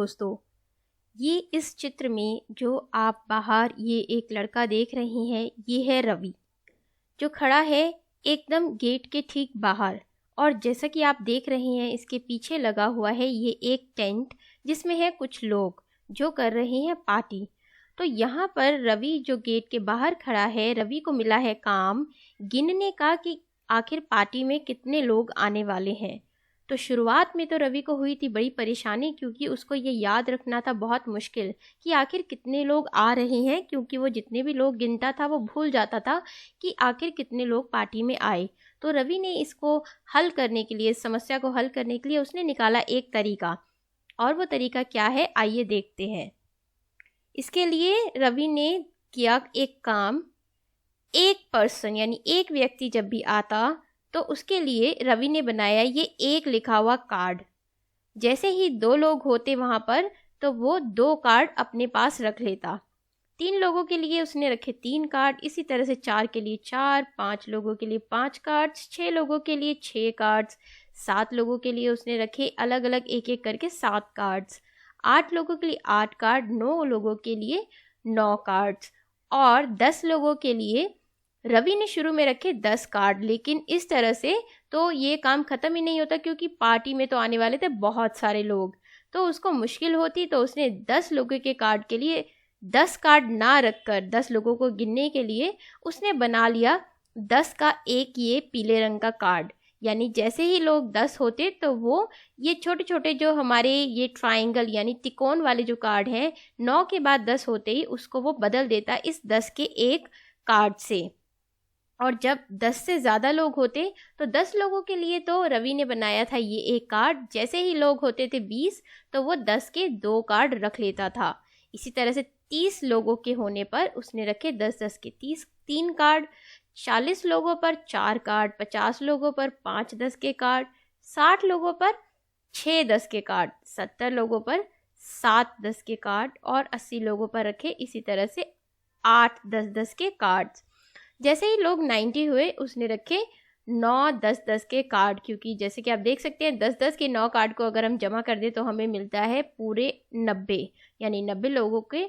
दोस्तों, ये इस चित्र में जो आप बाहर ये एक लड़का देख रहे हैं, ये है रवि, जो खड़ा है एकदम गेट के ठीक बाहर। और जैसा कि आप देख रहे हैं, इसके पीछे लगा हुआ है ये एक टेंट, जिसमें है कुछ लोग जो कर रहे हैं पार्टी। तो यहाँ पर रवि जो गेट के बाहर खड़ा है, रवि को मिला है काम गिनने का कि आखिर पार्टी में कितने लोग आने वाले हैं। तो शुरुआत में तो रवि को हुई थी बड़ी परेशानी, क्योंकि उसको ये याद रखना था बहुत मुश्किल कि आखिर कितने लोग आ रहे हैं, क्योंकि वो जितने भी लोग गिनता था वो भूल जाता था कि आखिर कितने लोग पार्टी में आए। तो रवि ने इसको हल करने के लिए, इस समस्या को हल करने के लिए उसने निकाला एक तरीका। और वो तरीका क्या है, आइए देखते हैं। इसके लिए रवि ने किया एक काम। एक पर्सन यानी एक व्यक्ति जब भी आता तो उसके लिए रवि ने बनाया ये एक लिखा हुआ कार्ड। जैसे ही 2 लोग होते वहाँ पर तो वो 2 कार्ड अपने पास रख लेता। 3 लोगों के लिए उसने रखे 3 कार्ड, इसी तरह से 4 के लिए 4, 5 लोगों के लिए 5 कार्ड्स, 6 लोगों के लिए 6 कार्ड्स, 7 लोगों के लिए उसने रखे अलग अलग एक एक करके 7 कार्ड्स, 8 लोगों के लिए 8 कार्ड, 9 लोगों के लिए 9 कार्ड्स और 10 लोगों के लिए रवि ने शुरू में रखे 10 कार्ड। लेकिन इस तरह से तो ये काम ख़त्म ही नहीं होता, क्योंकि पार्टी में तो आने वाले थे बहुत सारे लोग, तो उसको मुश्किल होती। तो उसने 10 लोगों के कार्ड के लिए 10 कार्ड ना रखकर 10 लोगों को गिनने के लिए उसने बना लिया 10 का एक ये पीले रंग का कार्ड। यानी जैसे ही लोग 10 होते तो वो ये छोटे छोटे जो हमारे ये ट्राइंगल यानी तिकोन वाले जो कार्ड हैं, 9 के बाद 10 होते ही उसको वो बदल देता इस 10 के एक कार्ड से। और जब 10 से ज़्यादा लोग होते तो 10 लोगों के लिए तो रवि ने बनाया था ये एक कार्ड। जैसे ही लोग होते थे 20 तो वो 10 के 2 कार्ड रख लेता था। इसी तरह से 30 लोगों के होने पर उसने रखे 10-10 के 3 कार्ड, 40 लोगों पर 4 कार्ड, 50 लोगों पर 5-10 के कार्ड, 60 लोगों पर 6-10 के कार्ड, 70 लोगों पर 7-10 के कार्ड और 80 लोगों पर रखे इसी तरह से 8-10-10 के कार्ड्स। जैसे ही लोग 90 हुए उसने रखे 9-10-10 के कार्ड, क्योंकि जैसे कि आप देख सकते हैं 10-10 के 9 कार्ड को अगर हम जमा कर दें तो हमें मिलता है पूरे 90, यानी 90 लोगों के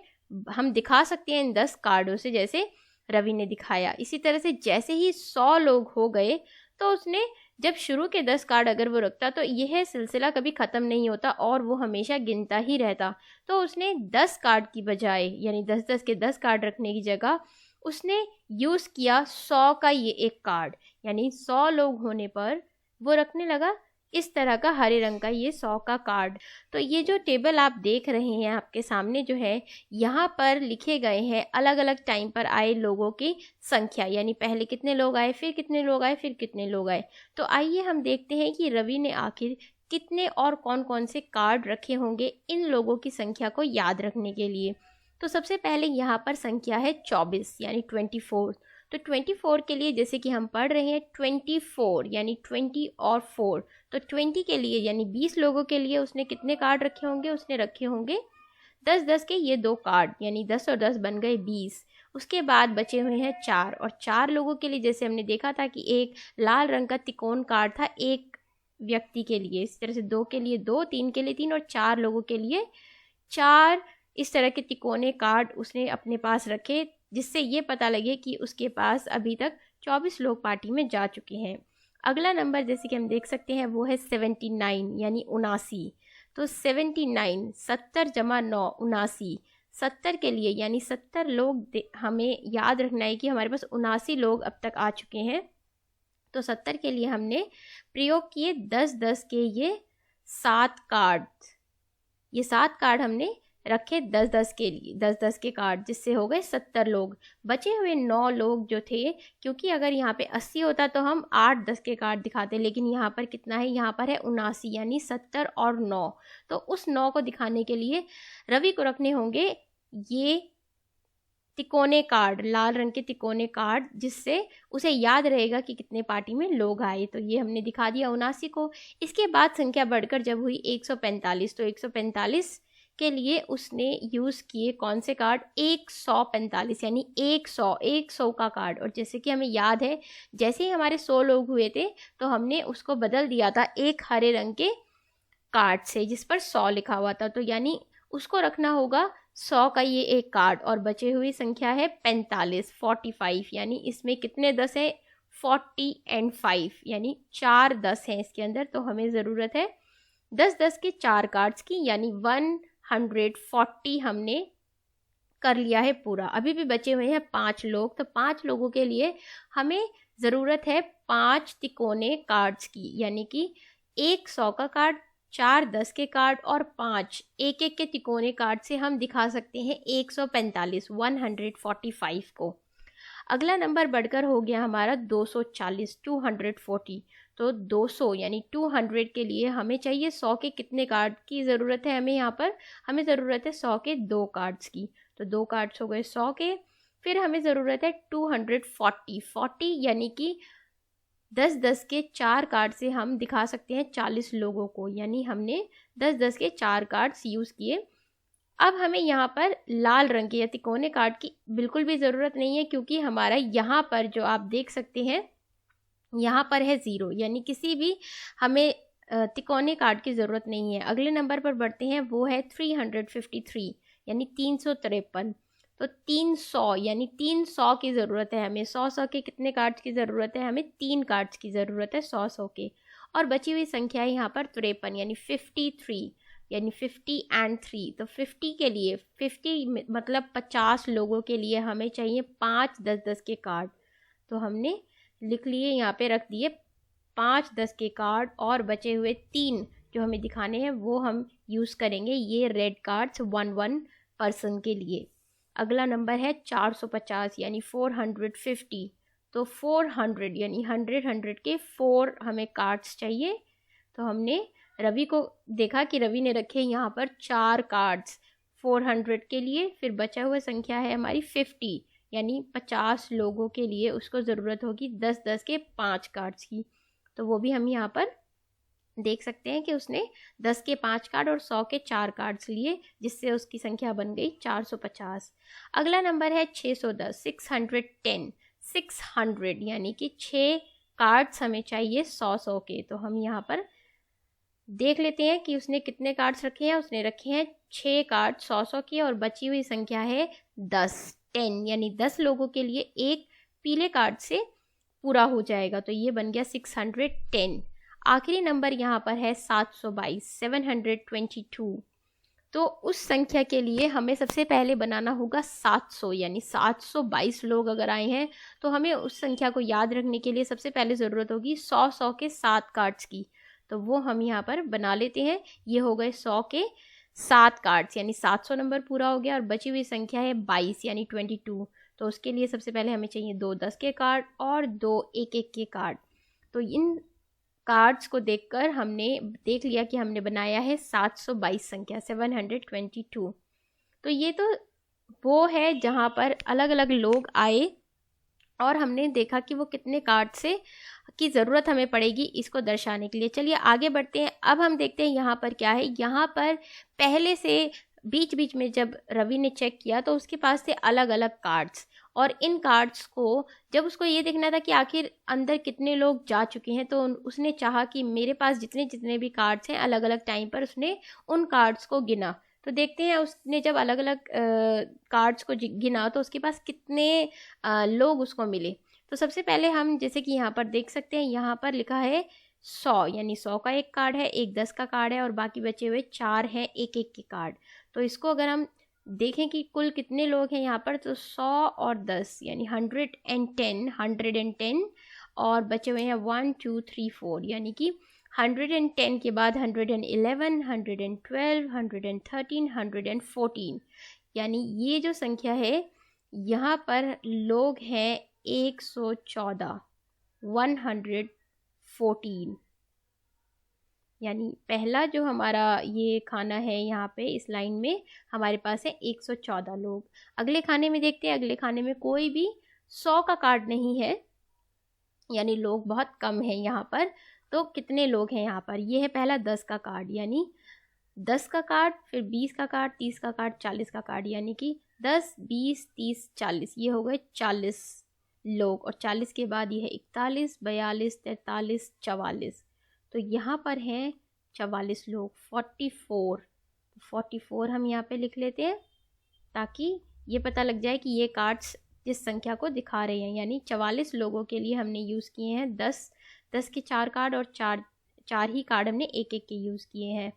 हम दिखा सकते हैं इन 10 कार्डों से, जैसे रवि ने दिखाया। इसी तरह से जैसे ही 100 लोग हो गए तो उसने जब शुरू के 10 कार्ड अगर वो रखता तो यह सिलसिला कभी ख़त्म नहीं होता और वो हमेशा गिनता ही रहता। तो उसने 10 कार्ड की बजाय यानी 10-10 के 10 कार्ड रखने की जगह उसने यूज़ किया 100 का ये एक कार्ड। यानी 100 लोग होने पर वो रखने लगा इस तरह का हरे रंग का ये 100 का कार्ड। तो ये जो टेबल आप देख रहे हैं आपके सामने जो है, यहाँ पर लिखे गए हैं अलग अलग टाइम पर आए लोगों की संख्या, यानी पहले कितने लोग आए, फिर कितने लोग आए, फिर कितने लोग आए। तो आइए हम देखते हैं कि रवि ने आखिर कितने और कौन कौन से कार्ड रखे होंगे इन लोगों की संख्या को याद रखने के लिए। तो सबसे पहले यहाँ पर संख्या है 24 यानी 24। तो 24 के लिए जैसे कि हम पढ़ रहे हैं 24 यानी 20 और 4, तो 20 के लिए यानी 20 लोगों के लिए उसने कितने कार्ड रखे होंगे, उसने रखे होंगे 10-10 के ये 2 कार्ड, यानी 10 और 10 बन गए 20। उसके बाद बचे हुए हैं 4 और 4 लोगों के लिए जैसे हमने देखा था कि एक लाल रंग का तिकोन कार्ड था एक व्यक्ति के लिए, इस तरह से 2 के लिए 2, 3 के लिए 3 और 4 लोगों के लिए 4 इस तरह के तिकोने कार्ड उसने अपने पास रखे, जिससे ये पता लगे कि उसके पास अभी तक 24 लोग पार्टी में जा चुके हैं। अगला नंबर जैसे कि हम देख सकते हैं वो है 79 यानी 79। तो 79 70 जमा 9 79, 70 के लिए यानी 70 लोग हमें याद रखना है कि हमारे पास 79 लोग अब तक आ चुके हैं। तो 70 के लिए हमने प्रयोग किए 10-10 के ये 7 कार्ड। ये 7 कार्ड हमने रखे 10-10 के लिए, 10-10 के कार्ड, जिससे हो गए 70 लोग। बचे हुए 9 लोग जो थे, क्योंकि अगर यहाँ पे 80 होता तो हम 8-10 के कार्ड दिखाते, लेकिन यहाँ पर कितना है, यहाँ पर है 79 यानी 70 और 9। तो उस 9 को दिखाने के लिए रवि को रखने होंगे ये तिकोने कार्ड, लाल रंग के तिकोने कार्ड, जिससे उसे याद रहेगा कि कितने पार्टी में लोग आए। तो ये हमने दिखा दिया 79 को। इसके बाद संख्या बढ़कर जब हुई 145, तो 145 के लिए उसने यूज़ किए कौन से कार्ड, 145 यानी 100 का कार्ड। और जैसे कि हमें याद है जैसे ही हमारे 100 लोग हुए थे तो हमने उसको बदल दिया था एक हरे रंग के कार्ड से जिस पर 100 लिखा हुआ था, तो यानी उसको रखना होगा 100 का ये एक कार्ड। और बचे हुई संख्या है 45 यानी इसमें कितने 10 है 40 एंड 5 यानी 4 10 हैं इसके अंदर। तो हमें ज़रूरत है 10 के 4 कार्ड्स की, यानी 140 हमने कर लिया है पूरा। अभी भी बचे हुए हैं 5 लोग, तो 5 लोगों के लिए हमें ज़रूरत है 5 तिकोने कार्ड्स की, यानी कि एक 100 का कार्ड, 4 10 के कार्ड और 5 एक एक के तिकोने कार्ड से हम दिखा सकते हैं 145 145 को। अगला नंबर बढ़कर हो गया हमारा 240 240। तो 200 यानी 200 के लिए हमें चाहिए 100 के कितने कार्ड की ज़रूरत है हमें यहाँ पर, हमें ज़रूरत है 100 के 2 कार्ड्स की। तो 2 कार्ड्स हो गए 100 के। फिर हमें ज़रूरत है 240 यानी कि 10 के 4 कार्ड से हम दिखा सकते हैं 40 लोगों को, यानी हमने 10 के 4 कार्ड्स यूज़ किए। अब हमें यहाँ पर लाल रंग के या तिकोने कार्ड की बिल्कुल भी ज़रूरत नहीं है, क्योंकि हमारा यहाँ पर जो आप देख सकते हैं यहाँ पर है 0, यानी किसी भी हमें तिकोने कार्ड की ज़रूरत नहीं है। अगले नंबर पर बढ़ते हैं, वो है 353 यानी 353। तो 300 यानी 300 की ज़रूरत है हमें। 100 के कितने कार्ड्स की ज़रूरत है हमें, 3 कार्ड्स की ज़रूरत है 100 के। और बची हुई संख्या है यहाँ पर 53 यानी 53 यानी 50 एंड 3। तो 50 के लिए 50 मतलब 50 लोगों के लिए हमें चाहिए 5 10 के कार्ड। तो हमने लिख लिए, यहाँ पे रख दिए 5 10 के कार्ड, और बचे हुए 3 जो हमें दिखाने हैं वो हम यूज़ करेंगे ये रेड कार्ड्स 1 पर्सन के लिए। अगला नंबर है 450 यानी 450। तो 400 यानी 100 के 4 हमें कार्ड्स चाहिए। तो हमने रवि को देखा कि रवि ने रखे यहाँ पर 4 कार्ड्स 400 के लिए। फिर बचा हुआ संख्या है हमारी 50 यानी 50 लोगों के लिए उसको ज़रूरत होगी 10 के 5 कार्ड्स की। तो वो भी हम यहाँ पर देख सकते हैं कि उसने 10 के 5 कार्ड और 100 के 4 कार्ड्स लिए, जिससे उसकी संख्या बन गई 450। अगला नंबर है 610 610 600 यानी कि 6 कार्ड्स हमें चाहिए 100 के। तो हम यहाँ पर देख लेते हैं कि उसने कितने कार्ड्स रखे हैं। उसने रखे हैं 6 कार्ड 100 के, और बची हुई संख्या है 10 यानी 10 लोगों के लिए एक पीले कार्ड से पूरा हो जाएगा। तो ये बन गया 610। आखिरी नंबर यहाँ पर है 722 722। तो उस संख्या के लिए हमें सबसे पहले बनाना होगा 700 यानी 722 लोग अगर आए हैं तो हमें उस संख्या को याद रखने के लिए सबसे पहले ज़रूरत होगी 100 के 7 कार्ड्स की। तो वो हम यहाँ पर बना लेते हैं। ये हो गए 100 के 7 कार्ड्स यानी 700 नंबर पूरा हो गया, और बची हुई संख्या है 22 यानी 22। तो उसके लिए सबसे पहले हमें चाहिए 2 10 के कार्ड और 2 1 1 के कार्ड। तो इन कार्ड्स को देखकर हमने देख लिया कि हमने बनाया है 722 संख्या 722। तो ये तो वो है जहाँ पर अलग अलग लोग आए और हमने देखा कि वो कितने कार्ड से की ज़रूरत हमें पड़ेगी इसको दर्शाने के लिए। चलिए आगे बढ़ते हैं। अब हम देखते हैं यहाँ पर क्या है। यहाँ पर पहले से बीच बीच में जब रवि ने चेक किया तो उसके पास थे अलग अलग कार्ड्स, और इन कार्ड्स को जब उसको ये देखना था कि आखिर अंदर कितने लोग जा चुके हैं, तो उसने चाहा कि मेरे पास जितने जितने भी कार्ड्स हैं अलग अलग टाइम पर उसने उन कार्ड्स को गिना। तो देखते हैं उसने जब अलग अलग कार्ड्स को गिना तो उसके पास कितने लोग उसको मिले। तो सबसे पहले हम जैसे कि यहाँ पर देख सकते हैं, यहाँ पर लिखा है 100 यानी 100 का एक कार्ड है, एक 10 का कार्ड है, और बाकी बचे हुए 4 हैं 1 1 के कार्ड। तो इसको अगर हम देखें कि कुल कितने लोग हैं यहाँ पर, तो 100 और 10 यानी 110 और बचे हुए हैं 1 2 3 4 यानी कि 110 के बाद 111 112 113 114 यानी ये जो संख्या है यहाँ पर लोग हैं 114 114 यानी पहला जो हमारा ये खाना है यहाँ पे इस लाइन में हमारे पास है 114 लोग। अगले खाने में देखते हैं। अगले खाने में कोई भी 100 का कार्ड नहीं है, यानी लोग बहुत कम हैं यहाँ पर। तो कितने लोग हैं यहाँ पर, ये है पहला 10 का कार्ड यानी 10 का कार्ड, फिर 20 का कार्ड, 30 का कार्ड, 40 का कार्ड, यानी कि 10 20 30 40 ये हो गए 40 लोग। और 40 के बाद ये है 41 42 43 44। तो यहाँ पर हैं 44 लोग, 44। 44 हम यहाँ पे लिख लेते हैं ताकि ये पता लग जाए कि ये कार्ड्स जिस संख्या को दिखा रहे हैं, यानी 44 लोगों के लिए हमने यूज़ किए हैं 10 के 4 कार्ड, और चार ही कार्ड हमने एक एक के यूज़ किए हैं।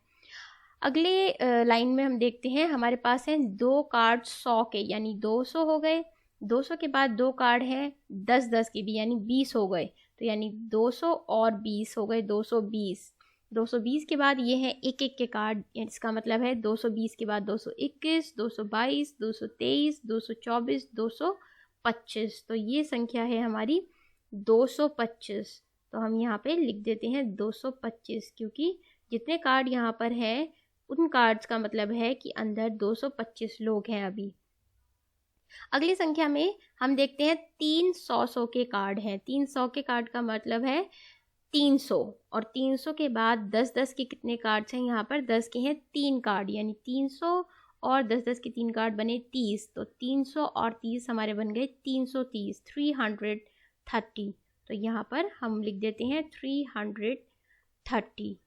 अगले लाइन में हम देखते हैं हमारे पास हैं 2 कार्ड 100 के, यानी 200 हो गए। 200 के बाद 2 कार्ड हैं 10 के भी, यानी 20 हो गए। तो यानी 200 और 20 हो गए 220। 220 के बाद ये हैं एक एक के कार्ड, इसका मतलब है 220 के बाद 221, 222, 223, 224, 225। तो ये संख्या है हमारी 225। तो हम यहाँ पे लिख देते हैं 225, क्योंकि जितने कार्ड यहाँ पर हैं उन कार्ड्स का मतलब है कि अंदर 225 लोग हैं अभी। अगली संख्या में हम देखते हैं 300 के कार्ड हैं। 300 के कार्ड का मतलब है 300, और 300 के बाद 10 के कितने कार्ड्स हैं यहाँ पर? 10 के हैं 3 कार्ड, यानी 300 और 10 के 3 कार्ड बने 30। तो 300 और 30 हमारे बन गए 330, 330। तो यहाँ पर हम लिख देते हैं 330।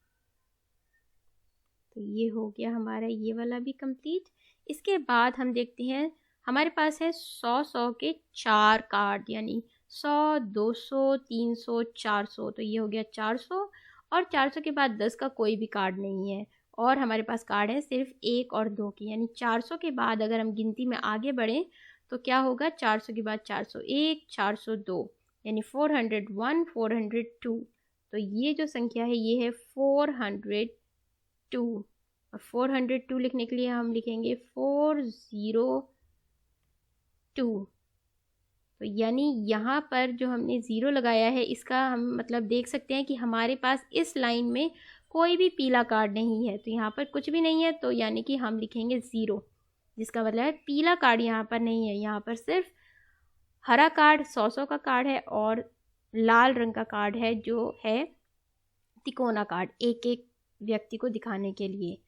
तो ये हो गया हमारा ये वाला भी कंप्लीट। इसके बाद हम देखते हैं हमारे पास है 100 के 4 कार्ड, यानी 100, 200, 300, 400। तो ये हो गया 400, और 400 के बाद 10 का कोई भी कार्ड नहीं है, और हमारे पास कार्ड है सिर्फ 1 और 2 की, यानी 400 के बाद अगर हम गिनती में आगे बढ़ें तो क्या होगा? 400 के बाद 401, 402, यानी 401, 402। तो ये जो संख्या है ये है 402, और 402 लिखने के लिए हम लिखेंगे 402। तो यानी यहाँ पर जो हमने ज़ीरो लगाया है इसका हम मतलब देख सकते हैं कि हमारे पास इस लाइन में कोई भी पीला कार्ड नहीं है। तो यहाँ पर कुछ भी नहीं है, तो यानी कि हम लिखेंगे 0, जिसका मतलब है पीला कार्ड यहाँ पर नहीं है। यहाँ पर सिर्फ हरा कार्ड 100 का कार्ड है, और लाल रंग का कार्ड है जो है तिकोना कार्ड, एक एक व्यक्ति को दिखाने के लिए।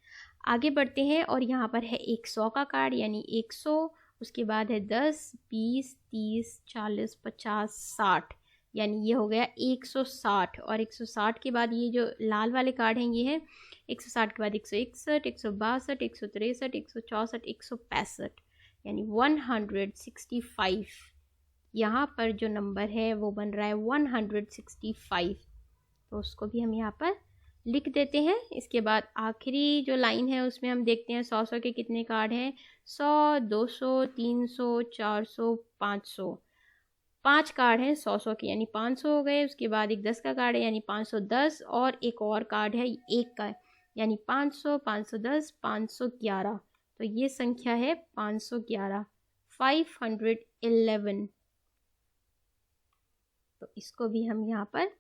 आगे बढ़ते हैं और यहाँ पर है 100 का कार्ड, यानी 100, उसके बाद है 10, 20, 30, 40, 50, 60, यानी ये हो गया 160। और 160 के बाद ये जो लाल वाले कार्ड हैं ये है 160 के बाद 161, 162, 163, 164, 165, यानी 165। यहाँ पर जो नंबर है वो बन रहा है 165। तो उसको भी हम यहाँ पर लिख देते हैं। इसके बाद आखिरी जो लाइन है उसमें हम देखते हैं 100 के कितने कार्ड हैं? 100, 200, 300, 400, 500। 5 कार्ड हैं 100 के, यानी 500 हो गए। उसके बाद एक 10 का कार्ड है, यानी 510, और एक और कार्ड है 1 का, यानी 500, 510, 511। तो ये संख्या है 511, 511। तो इसको भी हम यहाँ पर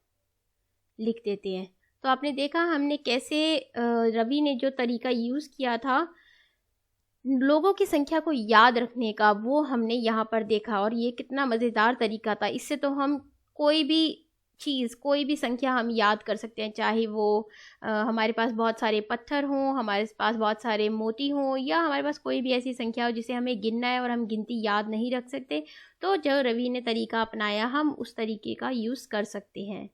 लिख देते हैं। तो आपने देखा हमने कैसे रवि ने जो तरीका यूज़ किया था लोगों की संख्या को याद रखने का, वो हमने यहाँ पर देखा, और ये कितना मज़ेदार तरीका था। इससे तो हम कोई भी चीज़, कोई भी संख्या हम याद कर सकते हैं, चाहे वो हमारे पास बहुत सारे पत्थर हों, हमारे पास बहुत सारे मोती हों, या हमारे पास कोई भी ऐसी संख्या हो जिसे हमें गिनना है और हम गिनती याद नहीं रख सकते। तो जो रवि ने तरीका अपनाया हम उस तरीके का यूज़ कर सकते हैं।